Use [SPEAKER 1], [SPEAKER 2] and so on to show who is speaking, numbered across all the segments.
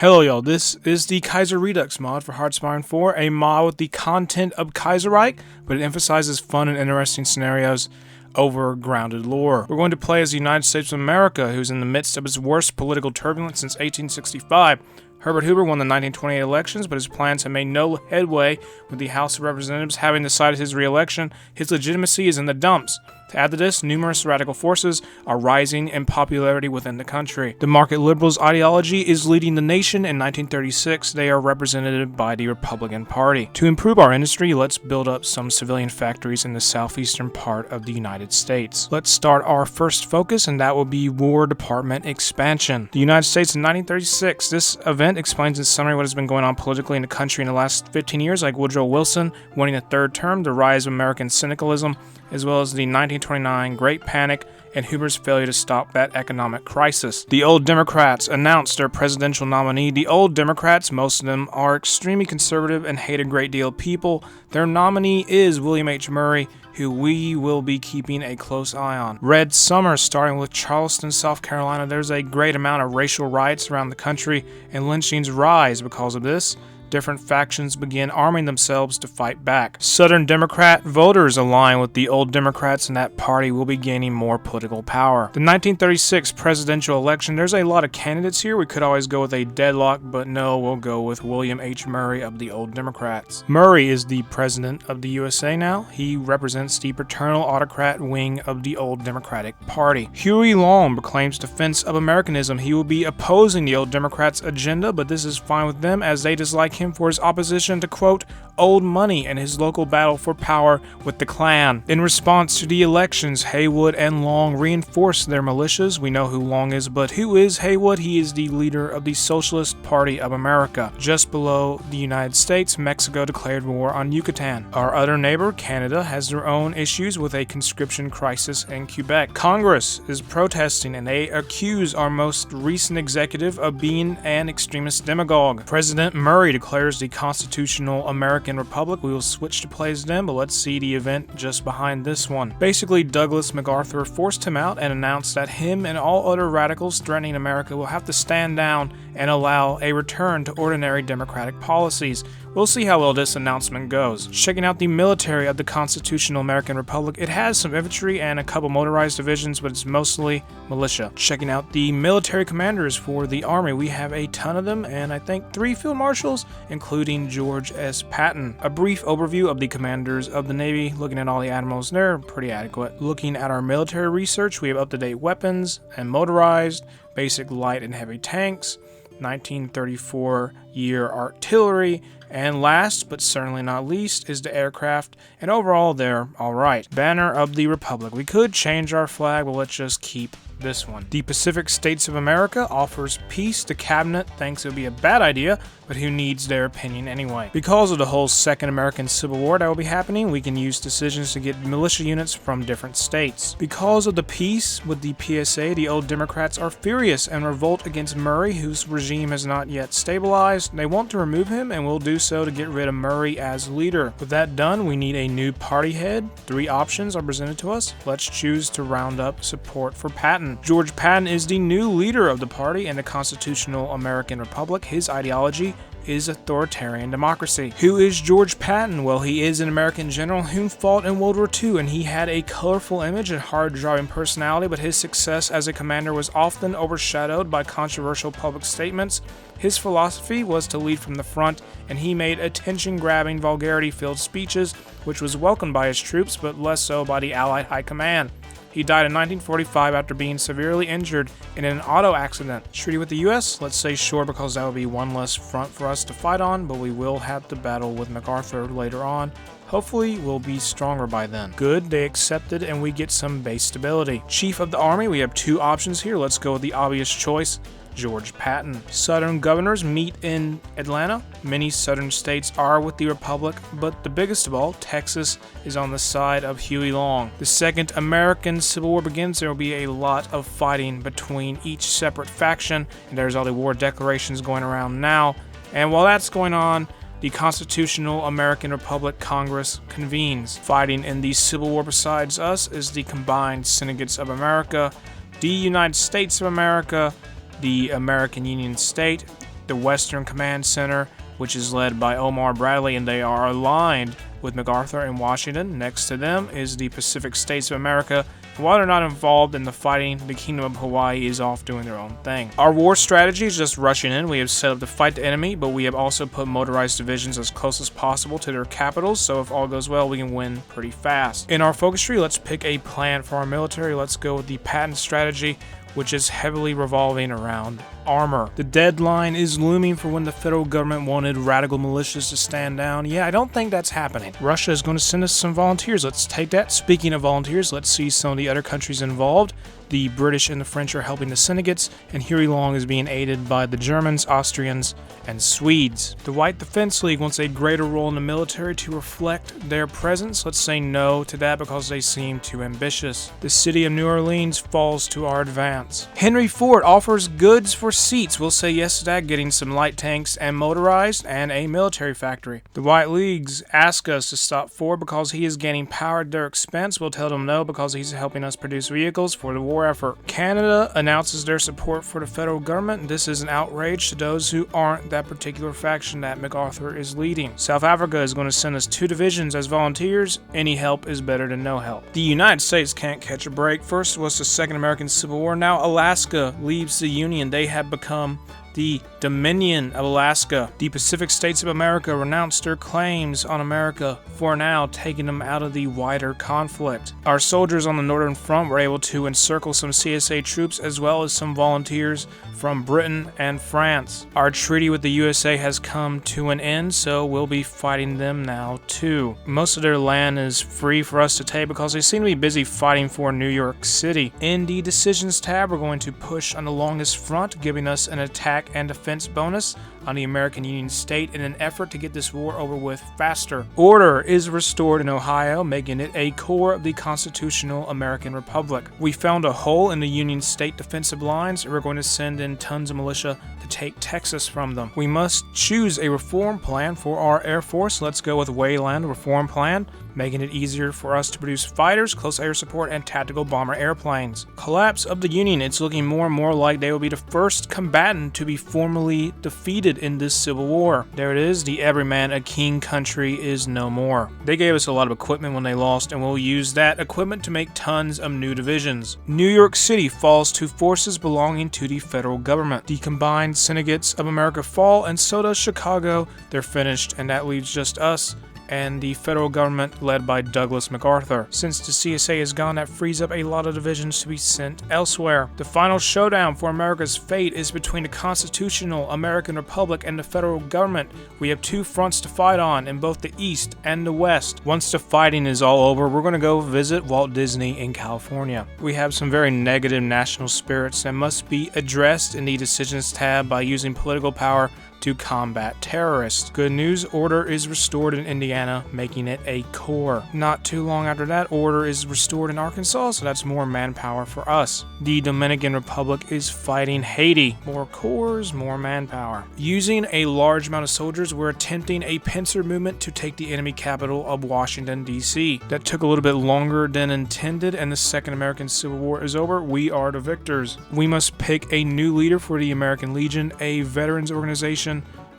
[SPEAKER 1] Hello y'all, this is the Kaiserredux mod for Hearthstone 4, a mod with the content of Kaiserreich, but it emphasizes fun and interesting scenarios over grounded lore. We're going to play as the United States of America, who's in the midst of its worst political turbulence since 1865. Herbert Hoover won the 1928 elections, but his plans have made no headway, with the House of Representatives having decided his re-election. His legitimacy is in the dumps. To add to this, numerous radical forces are rising in popularity within the country. The market liberals ideology is leading the nation. In 1936, they are represented by the Republican Party. To improve our industry, let's build up some civilian factories in the southeastern part of the United States. Let's start our first focus, and that will be War Department expansion. The United States in 1936. This event explains in summary what has been going on politically in the country in the last 15 years, like Woodrow Wilson winning a third term, the rise of American syndicalism, as well as the 1929 Great Panic and Hoover's failure to stop that economic crisis. The Old Democrats announced their presidential nominee. The Old Democrats, most of them are extremely conservative and hate a great deal of people. Their nominee is William H. Murray, who we will be keeping a close eye on. Red Summer, starting with Charleston, South Carolina. There's a great amount of racial riots around the country, and lynchings rise because of this. Different factions begin arming themselves to fight back. Southern Democrat voters align with the Old Democrats, and that party will be gaining more political power. The 1936 presidential election, there's a lot of candidates here. We could always go with a deadlock, but no, we'll go with William H. Murray of the Old Democrats. Murray is the president of the USA now. He represents the paternal autocrat wing of the Old Democratic Party. Huey Long proclaims defense of Americanism. He will be opposing the Old Democrats' agenda, but this is fine with them as they dislike him for his opposition to, quote, old money and his local battle for power with the Klan. In response to the elections, Haywood and Long reinforced their militias. We know who Long is, but who is Haywood? He is the leader of the Socialist Party of America. Just below the United States, Mexico declared war on Yucatan. Our other neighbor, Canada, has their own issues with a conscription crisis in Quebec. Congress is protesting, and they accuse our most recent executive of being an extremist demagogue. President Murray declares the constitutional American Republic. We will switch to play as them, but let's see the event just behind this one. Basically, Douglas MacArthur forced him out and announced that him and all other radicals threatening America will have to stand down and allow a return to ordinary democratic policies. We'll see how well this announcement goes. Checking out the military of the Constitutional American Republic, it has some infantry and a couple motorized divisions, but it's mostly militia. Checking out the military commanders for the Army, we have a ton of them, and I think 3 field marshals, including George S. Patton. A brief overview of the commanders of the Navy, looking at all the admirals, they're pretty adequate. Looking at our military research, we have up-to-date weapons and motorized, basic light and heavy tanks, 1934 year artillery, and last but certainly not least is the aircraft, and overall they're alright. Banner of the Republic. We could change our flag, but let's just keep this one. The Pacific States of America offers peace. The cabinet thinks it would be a bad idea, but who needs their opinion anyway? Because of the whole Second American Civil War that will be happening, we can use decisions to get militia units from different states. Because of the peace with the PSA, the Old Democrats are furious and revolt against Murray, whose regime has not yet stabilized. They want to remove him and will do so to get rid of Murray as leader. With that done, we need a new party head. 3 options are presented to us. Let's choose to round up support for Patton. George Patton is the new leader of the party and the Constitutional American Republic. His ideology is authoritarian democracy. Who is George Patton? Well, he is an American general who fought in World War II, and he had a colorful image and hard-driving personality, but his success as a commander was often overshadowed by controversial public statements. His philosophy was to lead from the front, and he made attention-grabbing, vulgarity-filled speeches, which was welcomed by his troops, but less so by the Allied High Command. He died in 1945 after being severely injured in an auto accident. Treaty with the US? Let's say sure, because that would be one less front for us to fight on, but we will have to battle with MacArthur later on. Hopefully, we'll be stronger by then. Good, they accepted, and we get some base stability. Chief of the Army, we have 2 options here. Let's go with the obvious choice. George Patton. Southern governors meet in Atlanta. Many southern states are with the Republic, but the biggest of all, Texas, is on the side of Huey Long. The Second American Civil War begins. There will be a lot of fighting between each separate faction, and there's all the war declarations going around now. And while that's going on, the Constitutional American Republic Congress convenes. Fighting in the Civil War besides us is the Combined Syndicates of America, the United States of America, the American Union State, the Western Command Center, which is led by Omar Bradley, and they are aligned with MacArthur in Washington. Next to them is the Pacific States of America. While they're not involved in the fighting, the Kingdom of Hawaii is off doing their own thing. Our war strategy is just rushing in. We have set up to fight the enemy, but we have also put motorized divisions as close as possible to their capitals, so if all goes well, we can win pretty fast. In our focus tree, let's pick a plan for our military. Let's go with the Patton strategy, which is heavily revolving around armor. The deadline is looming for when the federal government wanted radical militias to stand down. Yeah, I don't think that's happening. Russia is going to send us some volunteers. Let's take that. Speaking of volunteers, let's see some of the other countries involved. The British and the French are helping the Syndicate, and Huey Long is being aided by the Germans, Austrians, and Swedes. The White Defense League wants a greater role in the military to reflect their presence. Let's say no to that because they seem too ambitious. The city of New Orleans falls to our advance. Henry Ford offers goods for seats. We'll say yes to that, getting some light tanks and motorized and a military factory. The White Leagues ask us to stop Ford because he is gaining power at their expense. We'll tell them no because he's helping us produce vehicles for the war effort. Canada announces their support for the federal government. This is an outrage to those who aren't that particular faction that MacArthur is leading. South Africa is going to send us 2 divisions as volunteers. Any help is better than no help. The United States can't catch a break. First was the Second American Civil War. Now Alaska leaves the Union. They have become the Dominion of Alaska. The Pacific States of America renounced their claims on America, for now taking them out of the wider conflict. Our soldiers on the Northern Front were able to encircle some CSA troops as well as some volunteers from Britain and France. Our treaty with the USA has come to an end, so we'll be fighting them now too. Most of their land is free for us to take because they seem to be busy fighting for New York City. In the Decisions tab, we're going to push on the longest front, giving us an attack and defense bonus on the American Union state in an effort to get this war over with faster. Order is restored in Ohio, making it a core of the constitutional American Republic. We found a hole in the Union state defensive lines, and we're going to send in tons of militia to take Texas from them. We must choose a reform plan for our Air Force. Let's go with Wayland Reform Plan, making it easier for us to produce fighters, close air support, and tactical bomber airplanes. Collapse of the Union. It's looking more and more like they will be the first combatant to be formally defeated in this civil war. There it is, the everyman a king country is no more. They gave us a lot of equipment when they lost, and we'll use that equipment to make tons of new divisions. New York City falls to forces belonging to the federal government. The combined syndicates of America fall, and so does Chicago. They're finished, and that leaves just us and the federal government led by Douglas MacArthur. Since the CSA is gone, that frees up a lot of divisions to be sent elsewhere. The final showdown for America's fate is between the constitutional American Republic and the federal government. We have 2 fronts to fight on in both the East and the West. Once the fighting is all over, we're going to go visit Walt Disney in California. We have some very negative national spirits that must be addressed in the Decisions tab by using political power to combat terrorists. Good news, order is restored in Indiana, making it a core. Not too long after that, order is restored in Arkansas, so that's more manpower for us. The Dominican Republic is fighting Haiti. More cores, more manpower. Using a large amount of soldiers, we're attempting a pincer movement to take the enemy capital of Washington, D.C. That took a little bit longer than intended, and the Second American Civil War is over. We are the victors. We must pick a new leader for the American Legion, a veterans organization,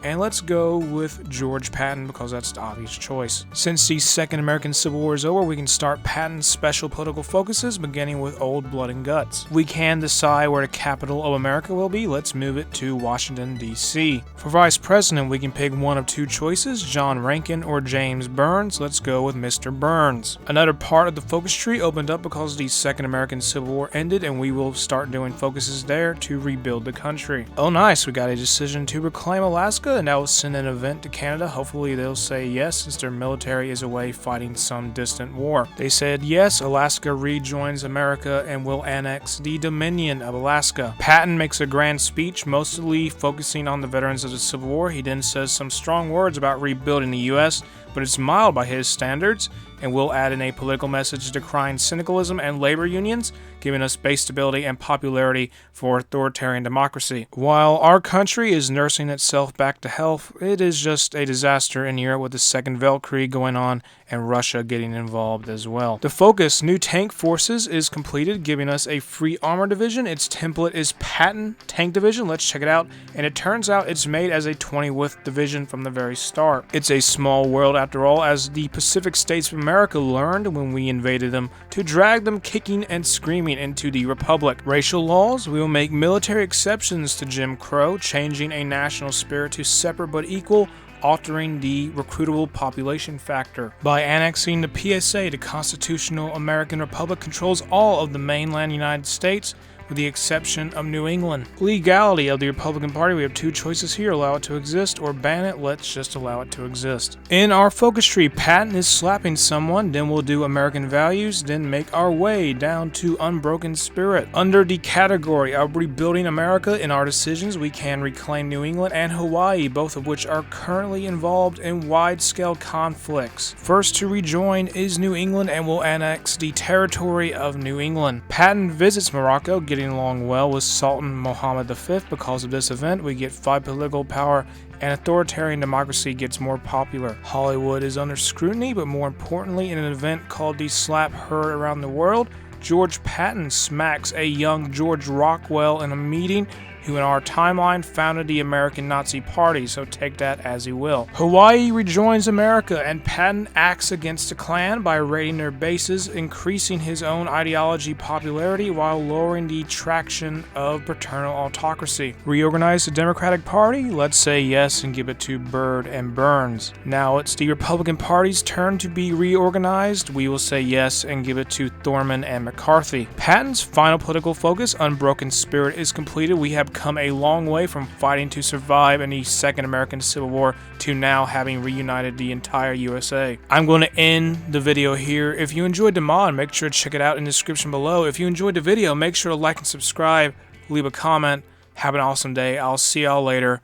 [SPEAKER 1] and let's go with George Patton because that's the obvious choice. Since the Second American Civil War is over, we can start Patton's special political focuses, beginning with Old Blood and Guts. We can decide where the capital of America will be. Let's move it to Washington, D.C. For Vice President, we can pick one of 2 choices, John Rankin or James Burns. Let's go with Mr. Burns. Another part of the focus tree opened up because the Second American Civil War ended, and we will start doing focuses there to rebuild the country. Oh nice, we got a decision to reclaim Alaska, and that will send an event to Canada. Hopefully they'll say yes since their military is away fighting some distant war. They said yes, Alaska rejoins America and will annex the Dominion of Alaska. Patton makes a grand speech, mostly focusing on the veterans of the Civil War. He then says some strong words about rebuilding the U.S., but it's mild by his standards, and will add in a political message decrying syndicalism and labor unions, giving us base stability and popularity for authoritarian democracy. While our country is nursing itself back to health, it is just a disaster in Europe with the Second Weltkrieg going on and Russia getting involved as well. The focus, new tank forces, is completed, giving us a free armor division. Its template is Patton tank division. Let's check it out. And it turns out it's made as a 20th division from the very start. It's a small world after all, as the Pacific States of America learned when we invaded them to drag them kicking and screaming into the Republic. Racial laws, we will make military exceptions to Jim Crow, changing a national spirit to separate but equal, altering the recruitable population factor. By annexing the PSA, the Constitutional American Republic controls all of the mainland United States, with the exception of New England. Legality of the Republican Party, we have two choices here: allow it to exist or ban it. Let's just allow it to exist. In our focus tree, Patton is slapping someone, then we'll do American values, then make our way down to Unbroken Spirit. Under the category of rebuilding America, in our decisions we can reclaim New England and Hawaii, both of which are currently involved in wide-scale conflicts. First to rejoin is New England, and will annex the territory of New England. Patton visits Morocco, getting along well with Sultan Mohammed V. Because of this event, we get 5 political power, and authoritarian democracy gets more popular. Hollywood is under scrutiny, but more importantly, in an event called the Slap Heard Around the World, George Patton smacks a young George Rockwell in a meeting, who in our timeline founded the American Nazi Party, so take that as you will. Hawaii rejoins America, and Patton acts against the Klan by raiding their bases, increasing his own ideology popularity while lowering the traction of paternal autocracy. Reorganize the Democratic Party? Let's say yes and give it to Byrd and Burns. Now it's the Republican Party's turn to be reorganized. We will say yes and give it to Thurman and McCarthy. Patton's final political focus, Unbroken Spirit, is completed. We have come a long way from fighting to survive in the Second American Civil War to now having reunited the entire USA. I'm going to end the video here. If you enjoyed the mod, make sure to check it out in the description below. If you enjoyed the video, make sure to like and subscribe, leave a comment. Have an awesome day. I'll see y'all later.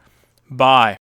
[SPEAKER 1] Bye.